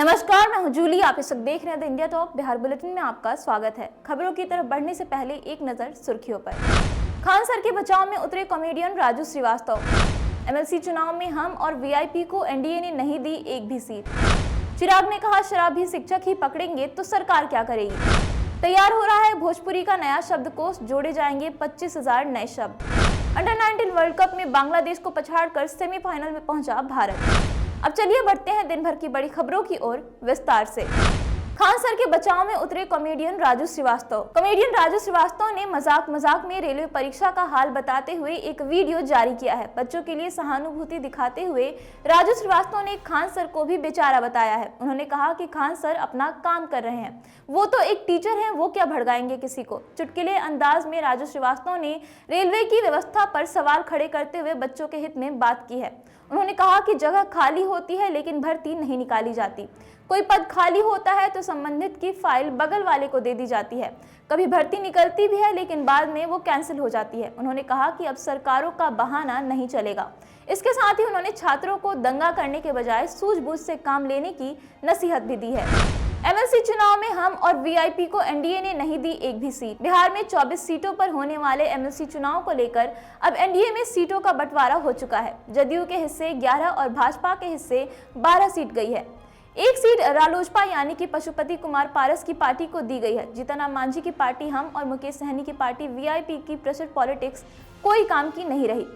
नमस्कार, मैं हूं जूली। आप इस वक्त देख रहे हैं the India top Bihar bulletin में आपका स्वागत है। खबरों की तरफ बढ़ने से पहले एक नजर सुर्खियों पर। खान सर के बचाव में उतरे कॉमेडियन राजू श्रीवास्तव। एमएलसी चुनाव में हम और वीआईपी को एनडीए ने नहीं दी एक भी सीट। चिराग ने कहा, शराब भी शिक्षक ही पकड़ेंगे तो सरकार क्या करेगी। तैयार हो रहा है भोजपुरी का नया शब्दकोश, जोड़े जाएंगे 25,000 नए शब्द। अंडर 19 वर्ल्ड कप में बांग्लादेश को पछाड़कर सेमीफाइनल में पहुंचा भारत। अब चलिए बढ़ते हैं दिन भर की बड़ी खबरों की ओर विस्तार से। खान सर के बचाव में उतरे कॉमेडियन राजू श्रीवास्तव। कॉमेडियन राजू श्रीवास्तव ने मजाक में रेलवे परीक्षा का हाल बताते हुए एक वीडियो जारी किया है। बच्चों के लिए सहानुभूति दिखाते हुए राजू श्रीवास्तव ने खान सर को भी बेचारा बताया है। उन्होंने कहा कि खान सर अपना काम कर रहे हैं, वो तो एक टीचर हैं, वो क्या भड़काएंगे किसी को। चुटकुले अंदाज में राजू श्रीवास्तव ने रेलवे की व्यवस्था पर सवाल खड़े करते हुए बच्चों के हित में बात की है। उन्होंने कहा कि जगह खाली होती है लेकिन भर्ती नहीं निकाली जाती। कोई पद खाली होता है तो संबंधित की फाइल बगल वाले को दे दी जाती है। कभी भर्ती निकलती भी है लेकिन बाद में वो कैंसिल हो जाती है। उन्होंने कहा कि अब सरकारों का बहाना नहीं चलेगा। इसके साथ ही उन्होंने छात्रों को दंगा करने के बजाय सूझबूझ से काम लेने की नसीहत भी दी है। एमएलसी चुनाव में हम और वीआईपी को एनडीए ने नहीं दी एक भी सीट। बिहार में 24 सीटों पर होने वाले एमएलसी चुनाव को लेकर अब एनडीए में सीटों का बंटवारा हो चुका है। जदयू के हिस्से 11 और भाजपा के हिस्से 12 सीट गई है। एक सीट रालोसपा यानी कि पशुपति कुमार पारस की पार्टी को दी गई है। जीतन राम मांझी की पार्टी हम और मुकेश सहनी की पार्टी वीआईपी की प्रेशर पॉलिटिक्स कोई काम की नहीं रही।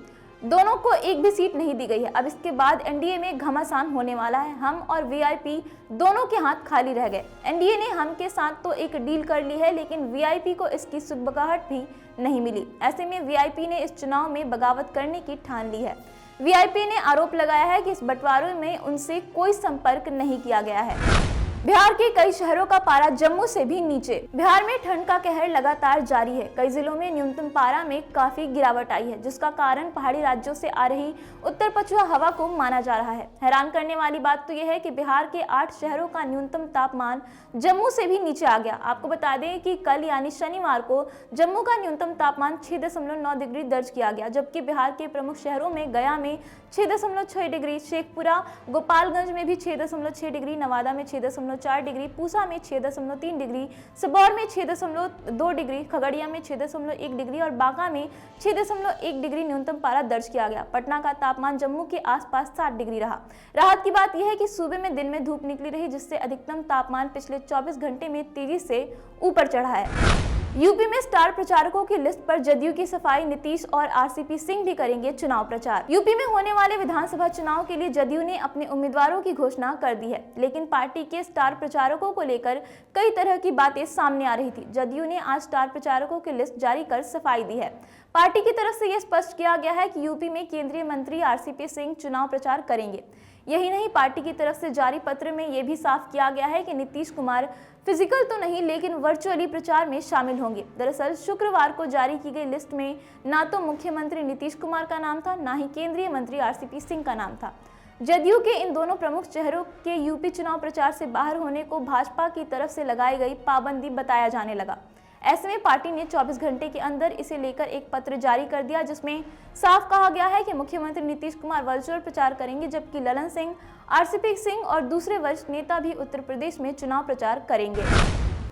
दोनों को एक भी सीट नहीं दी गई है। अब इसके बाद एनडीए में घमासान होने वाला है। हम और वीआईपी दोनों के हाथ खाली रह गए। एनडीए ने हम के साथ तो एक डील कर ली है लेकिन वीआईपी को इसकी सुगबगाहट भी नहीं मिली। ऐसे में वीआईपी ने इस चुनाव में बगावत करने की ठान ली है। वीआईपी ने आरोप लगाया है कि इस बंटवारे में उनसे कोई संपर्क नहीं किया गया है। बिहार के कई शहरों का पारा जम्मू से भी नीचे। बिहार में ठंड का कहर लगातार जारी है। कई जिलों में न्यूनतम पारा में काफी गिरावट आई है, जिसका कारण पहाड़ी राज्यों से आ रही उत्तर पछुआ हवा को माना जा रहा है। हैरान करने वाली बात तो यह है कि बिहार के 8 शहरों का न्यूनतम तापमान जम्मू से भी नीचे आ गया। आपको बता दें कि कल यानी शनिवार को जम्मू का न्यूनतम तापमान 6.9 डिग्री दर्ज किया गया, जबकि बिहार के प्रमुख शहरों में गया में 6.6 डिग्री, शेखपुरा गोपालगंज में भी 6.6 डिग्री, नवादा में 6.4 डिग्री, पूसा में 6.3 डिग्री, सबौर में 6.2 डिग्री, खगड़िया में 6.1 डिग्री और बांका में 6.1 डिग्री न्यूनतम पारा दर्ज किया गया। पटना का तापमान जम्मू के आसपास 7 डिग्री रहा। राहत की बात यह है कि सूबे में दिन में धूप निकली रही, जिससे अधिकतम तापमान पिछले 24 घंटे में तेजी से ऊपर चढ़ा है। यूपी में स्टार प्रचारकों की लिस्ट पर जदयू की सफाई, नीतीश और आरसीपी सिंह भी करेंगे चुनाव प्रचार। यूपी में होने वाले विधानसभा चुनाव के लिए जदयू ने अपने उम्मीदवारों की घोषणा कर दी है, लेकिन पार्टी के स्टार प्रचारकों को लेकर कई तरह की बातें सामने आ रही थी। जदयू ने आज स्टार प्रचारकों की लिस्ट जारी कर सफाई दी है। पार्टी की तरफ से यह स्पष्ट किया गया है कि यूपी में केंद्रीय मंत्री आरसीपी सिंह चुनाव प्रचार करेंगे। यही नहीं, पार्टी की तरफ से जारी पत्र में यह भी साफ किया गया है कि नीतीश कुमार फिजिकल तो नहीं लेकिन वर्चुअली प्रचार में शामिल होंगे। दरअसल शुक्रवार को जारी की गई लिस्ट में ना तो मुख्यमंत्री नीतीश कुमार का नाम था, ना ही केंद्रीय मंत्री आरसीपी सिंह का नाम था। जदयू के इन दोनों प्रमुख चेहरों के यूपी चुनाव प्रचार से बाहर होने को भाजपा की तरफ से लगाई गई पाबंदी बताया जाने लगा। ऐसे में पार्टी ने 24 घंटे के अंदर इसे लेकर एक पत्र जारी कर दिया, जिसमें साफ कहा गया है कि मुख्यमंत्री नीतीश कुमार वर्चुअल प्रचार करेंगे, जबकि ललन सिंह, आरसीपी सिंह और दूसरे वरिष्ठ नेता भी उत्तर प्रदेश में चुनाव प्रचार करेंगे।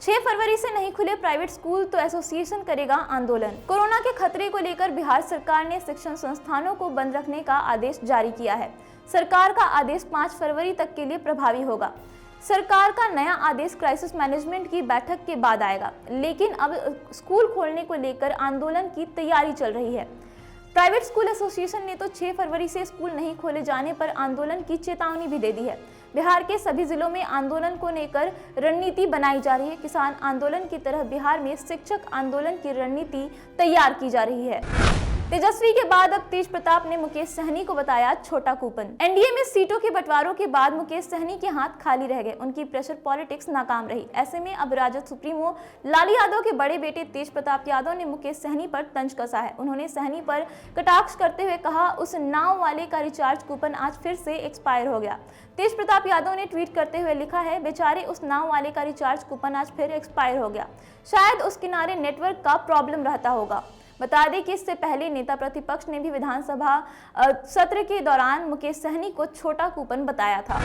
6 फरवरी से नहीं खुले प्राइवेट स्कूल तो एसोसिएशन करेगा आंदोलन। कोरोना के खतरे को लेकर बिहार सरकार ने शिक्षण संस्थानों को बंद रखने का आदेश जारी किया है। सरकार का आदेश 5 फरवरी तक के लिए प्रभावी होगा। सरकार का नया आदेश क्राइसिस मैनेजमेंट की बैठक के बाद आएगा, लेकिन अब स्कूल खोलने को लेकर आंदोलन की तैयारी चल रही है। प्राइवेट स्कूल एसोसिएशन ने तो 6 फरवरी से स्कूल नहीं खोले जाने पर आंदोलन की चेतावनी भी दे दी है। बिहार के सभी जिलों में आंदोलन को लेकर रणनीति बनाई जा रही है। किसान आंदोलन की तरह बिहार में शिक्षक आंदोलन की रणनीति तैयार की जा रही है। तेजस्वी के बाद अब तेज प्रताप ने मुकेश सहनी को बताया छोटा कूपन। एनडीए में सीटों के बंटवारों के बाद मुकेश सहनी के हाथ खाली रह गए। उनकी प्रेशर पॉलिटिक्स नाकाम रही। ऐसे में अब राजद सुप्रीमो लालू यादव के बड़े बेटे तेज प्रताप यादव ने मुकेश सहनी पर तंज कसा है। उन्होंने सहनी पर कटाक्ष करते हुए कहा, उस नाव वाले का रिचार्ज कूपन आज फिर से एक्सपायर हो गया। तेज प्रताप यादव ने ट्वीट करते हुए लिखा है, बेचारे उस नाव वाले का रिचार्ज कूपन आज फिर एक्सपायर हो गया। शायद उस किनारे नेटवर्क का प्रॉब्लम रहता होगा। बता दें कि इससे पहले नेता प्रतिपक्ष ने भी विधानसभा सत्र के दौरान मुकेश सहनी को छोटा कूपन बताया था।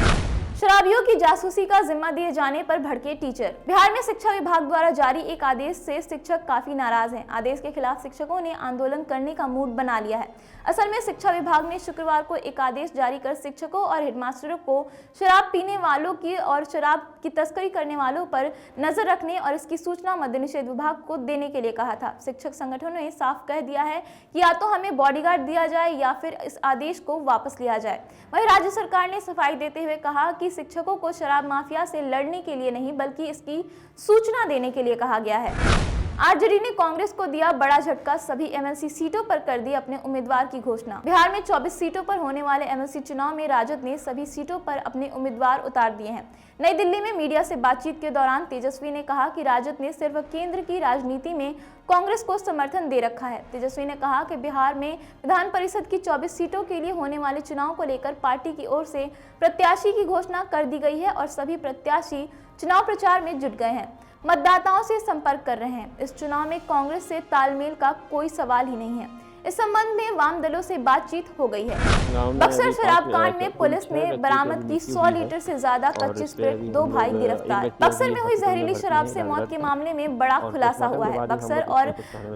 शराबियों की जासूसी का जिम्मा दिए जाने पर भड़के टीचर। बिहार में शिक्षा विभाग द्वारा जारी एक आदेश से शिक्षक काफी नाराज हैं। आदेश के खिलाफ शिक्षकों ने आंदोलन करने का मूड बना लिया है। असल में शिक्षा विभाग ने शुक्रवार को एक आदेश जारी कर शिक्षकों और हेडमास्टरों को शराब पीने वालों की और शराब की तस्करी करने वालों पर नजर रखने और इसकी सूचना मद्य निषेध विभाग को देने के लिए कहा था। शिक्षक संगठनों ने साफ कह दिया है कि या तो हमें बॉडीगार्ड दिया जाए या फिर इस आदेश को वापस लिया जाए। वहीं राज्य सरकार ने सफाई देते हुए कहा कि शिक्षकों को शराब माफिया से लड़ने के लिए नहीं बल्कि इसकी सूचना देने के लिए कहा गया है। आरजेडी ने कांग्रेस को दिया बड़ा झटका, सभी एमएलसी सीटों पर कर दी अपने उम्मीदवार की घोषणा। बिहार में 24 सीटों पर होने वाले एमएलसी चुनाव में राजद ने सभी सीटों पर अपने उम्मीदवार उतार दिए हैं। नई दिल्ली में मीडिया से बातचीत के दौरान तेजस्वी ने कहा कि राजद ने सिर्फ केंद्र की राजनीति में कांग्रेस को समर्थन दे रखा है। तेजस्वी ने कहा कि बिहार में विधान परिषद की 24 सीटों के लिए होने वाले चुनाव को लेकर पार्टी की ओर से प्रत्याशी की घोषणा कर दी गई है और सभी प्रत्याशी चुनाव प्रचार में जुट गए हैं, मतदाताओं से संपर्क कर रहे हैं। इस चुनाव में कांग्रेस से तालमेल का कोई सवाल ही नहीं है। इस संबंध में वाम दलों से बातचीत हो गई है। बक्सर शराब कांड में पुलिस ने बरामद की 100 लीटर से ज्यादा कच्ची स्प्रिट, 2 भाई गिरफ्तार। बक्सर में हुई जहरीली शराब से मौत के मामले में बड़ा खुलासा हुआ है। बक्सर और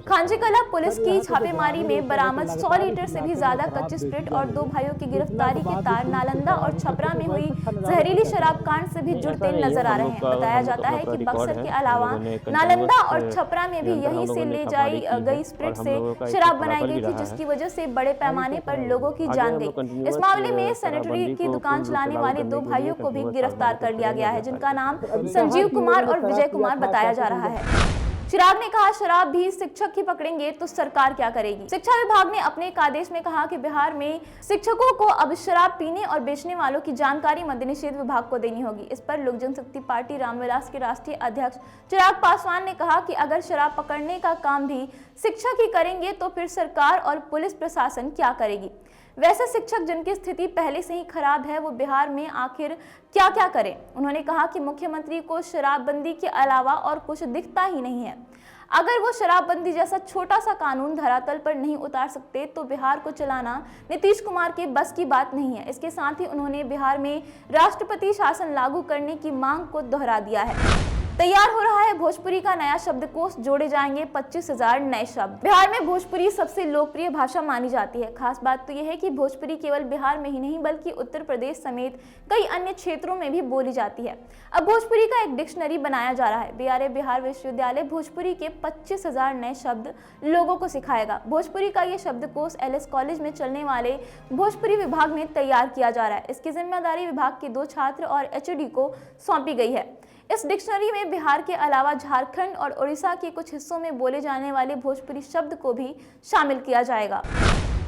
खांजीकला पुलिस की छापेमारी में बरामद 100 लीटर से भी ज्यादा कच्ची स्प्रिट और 2 भाइयों की गिरफ्तारी के तार नालंदा और छपरा में हुई जहरीली शराब कांड से भी जुड़ते नजर आ रहे हैं। बताया जाता है कि बक्सर के अलावा नालंदा और छपरा में भी यहीं से ले जाई गई स्प्रिट से शराब बनाई थी, जिसकी वजह से बड़े पैमाने पर लोगों की जान गई। इस मामले में सैनिटरी की दुकान चलाने वाले 2 भाइयों को भी गिरफ्तार कर लिया गया है, जिनका नाम संजीव कुमार और विजय कुमार बताया जा रहा है। चिराग ने कहा, शराब भी शिक्षक ही पकड़ेंगे तो सरकार क्या करेगी। शिक्षा विभाग ने अपने एक आदेश में कहा कि बिहार में शिक्षकों को अब शराब पीने और बेचने वालों की जानकारी मद्य निषेध विभाग को देनी होगी। इस पर लोक जनशक्ति पार्टी रामविलास के राष्ट्रीय अध्यक्ष चिराग पासवान ने कहा कि अगर शराब पकड़ने का काम भी शिक्षक ही करेंगे तो फिर सरकार और पुलिस प्रशासन क्या करेगी। वैसे शिक्षक जिनकी स्थिति पहले से ही खराब है वो बिहार में आखिर क्या क्या करें। उन्होंने कहा कि मुख्यमंत्री को शराबबंदी के अलावा और कुछ दिखता ही नहीं है। अगर वो शराबबंदी जैसा छोटा सा कानून धरातल पर नहीं उतार सकते तो बिहार को चलाना नीतीश कुमार के बस की बात नहीं है। इसके साथ ही उन्होंने बिहार में राष्ट्रपति शासन लागू करने की मांग को दोहरा दिया है। तैयार हो रहा है भोजपुरी का नया शब्दकोश, जोड़े जाएंगे 25,000 नए शब्द। बिहार में भोजपुरी सबसे लोकप्रिय भाषा मानी जाती है। खास बात तो यह है कि भोजपुरी केवल बिहार में ही नहीं बल्कि उत्तर प्रदेश समेत कई अन्य क्षेत्रों में भी बोली जाती है। अब भोजपुरी का एक डिक्शनरी बनाया जा रहा है। बीआरए बिहार विश्वविद्यालय भोजपुरी के 25,000 नए शब्द लोगों को सिखाएगा। भोजपुरी का ये शब्दकोश एलएस कॉलेज में चलने वाले भोजपुरी विभाग में तैयार किया जा रहा है। इसकी जिम्मेदारी विभाग के 2 छात्र और एचओडी को सौंपी गई है। इस डिक्शनरी में बिहार के अलावा झारखंड और उड़ीसा के कुछ हिस्सों में बोले जाने वाले भोजपुरी शब्द को भी शामिल किया जाएगा।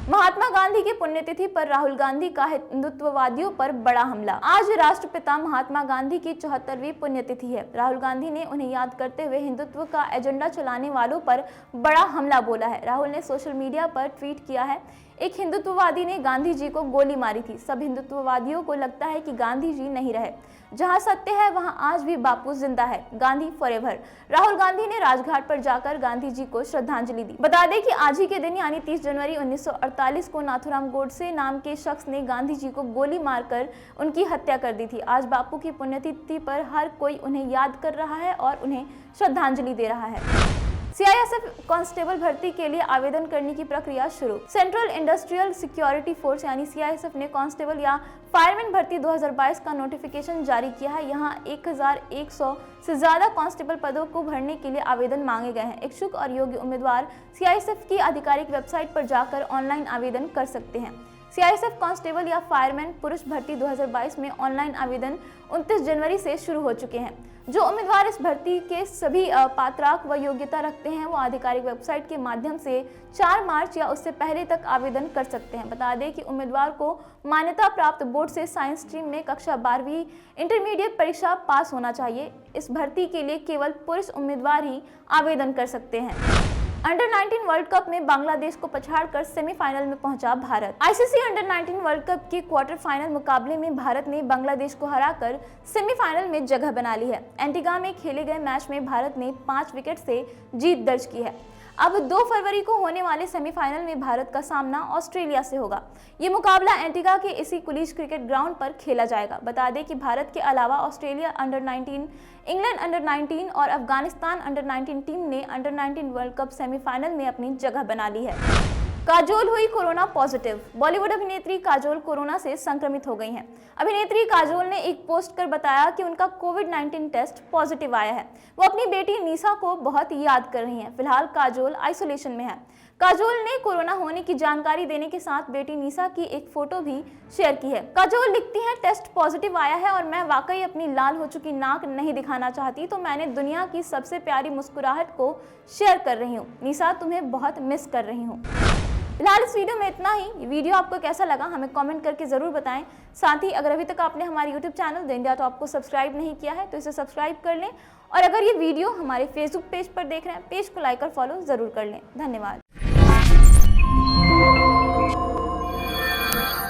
महात्मा गांधी की पुण्यतिथि पर राहुल गांधी का हिंदुत्ववादियों पर बड़ा हमला। आज राष्ट्रपिता महात्मा गांधी की 74वीं पुण्यतिथि है। राहुल गांधी ने उन्हें याद करते हुए हिंदुत्व का एजेंडा चलाने वालों पर बड़ा हमला बोला है। राहुल ने सोशल मीडिया पर ट्वीट किया है, एक हिंदुत्ववादी ने गांधी जी को गोली मारी थी। सब हिंदुत्ववादियों को लगता है कि गांधी जी नहीं रहे। जहां सत्य है वहां आज भी बापू जिंदा है। गांधी फॉरएवर। राहुल गांधी ने राजघाट पर जाकर गांधी जी को श्रद्धांजलि दी। बता दें कि आज ही के दिन यानी 30 जनवरी 1948 को नाथूराम गोडसे नाम के शख्स ने गांधी जी को गोली मारकर उनकी हत्या कर दी थी। आज बापू की पुण्यतिथि पर हर कोई उन्हें याद कर रहा है और उन्हें श्रद्धांजलि दे रहा है। सीआईएसएफ कांस्टेबल भर्ती के लिए आवेदन करने की प्रक्रिया शुरू। सेंट्रल इंडस्ट्रियल सिक्योरिटी फोर्स यानी सीआईएसएफ ने कांस्टेबल या फायरमैन भर्ती 2022 का नोटिफिकेशन जारी किया है। यहां 1100 से ज्यादा कांस्टेबल पदों को भरने के लिए आवेदन मांगे गए हैं। इच्छुक और योग्य उम्मीदवार सीआईएसएफ की आधिकारिक वेबसाइट पर जाकर ऑनलाइन आवेदन कर सकते हैं। सीआईएसएफ कांस्टेबल या फायरमैन पुरुष भर्ती 2022 में ऑनलाइन आवेदन 29 जनवरी से शुरू हो चुके हैं। जो उम्मीदवार इस भर्ती के सभी पात्रता व योग्यता रखते हैं वो आधिकारिक वेबसाइट के माध्यम से 4 मार्च या उससे पहले तक आवेदन कर सकते हैं। बता दें कि उम्मीदवार को मान्यता प्राप्त बोर्ड से साइंस स्ट्रीम में कक्षा 12वीं इंटरमीडिएट परीक्षा पास होना चाहिए। इस भर्ती के लिए केवल पुरुष उम्मीदवार ही आवेदन कर सकते हैं। अंडर 19 वर्ल्ड कप में बांग्लादेश को पछाड़कर सेमीफाइनल में पहुंचा Bharat. ICC under 19 world cup के क्वार्टर फाइनल मुकाबले में भारत ने बांग्लादेश को हराकर सेमीफाइनल में जगह बना ली है। एंटीगा में खेले गए मैच में भारत ने 5 विकेट से जीत दर्ज की है। अब 2 फरवरी को होने वाले सेमीफाइनल में भारत का सामना ऑस्ट्रेलिया से होगा। ये मुकाबला एंटीगा के इसी कुलिश क्रिकेट ग्राउंड पर खेला जाएगा। बता दें कि भारत के अलावा ऑस्ट्रेलिया अंडर-19, इंग्लैंड अंडर-19 और अफगानिस्तान अंडर-19 टीम ने अंडर-19 वर्ल्ड कप सेमीफाइनल में अपनी जगह बना ली है। काजोल हुई कोरोना पॉजिटिव। बॉलीवुड अभिनेत्री काजोल कोरोना से संक्रमित हो गई हैं। अभिनेत्री काजोल ने एक पोस्ट कर बताया कि उनका कोविड-19 टेस्ट पॉजिटिव आया है। वो अपनी बेटी निशा को बहुत याद कर रही हैं। फिलहाल काजोल आइसोलेशन में है। काजोल ने कोरोना होने की जानकारी देने के साथ बेटी निशा की एक फोटो भी शेयर की है। काजोल लिखती हैं, टेस्ट पॉजिटिव आया है और मैं वाकई अपनी लाल हो चुकी नाक नहीं दिखाना चाहती, तो मैंने दुनिया की सबसे प्यारी मुस्कुराहट को शेयर कर रही हूँ। निशा, तुम्हें बहुत मिस कर रही हूँ। फिलहाल इस वीडियो में इतना ही। ये वीडियो आपको कैसा लगा हमें कमेंट करके ज़रूर बताएं। साथ ही अगर अभी तक आपने हमारे YouTube channel the India top को सब्सक्राइब नहीं किया है तो इसे सब्सक्राइब कर लें, और अगर ये वीडियो हमारे फेसबुक पेज पर देख रहे हैं, पेज को लाइक और फॉलो ज़रूर कर लें। धन्यवाद।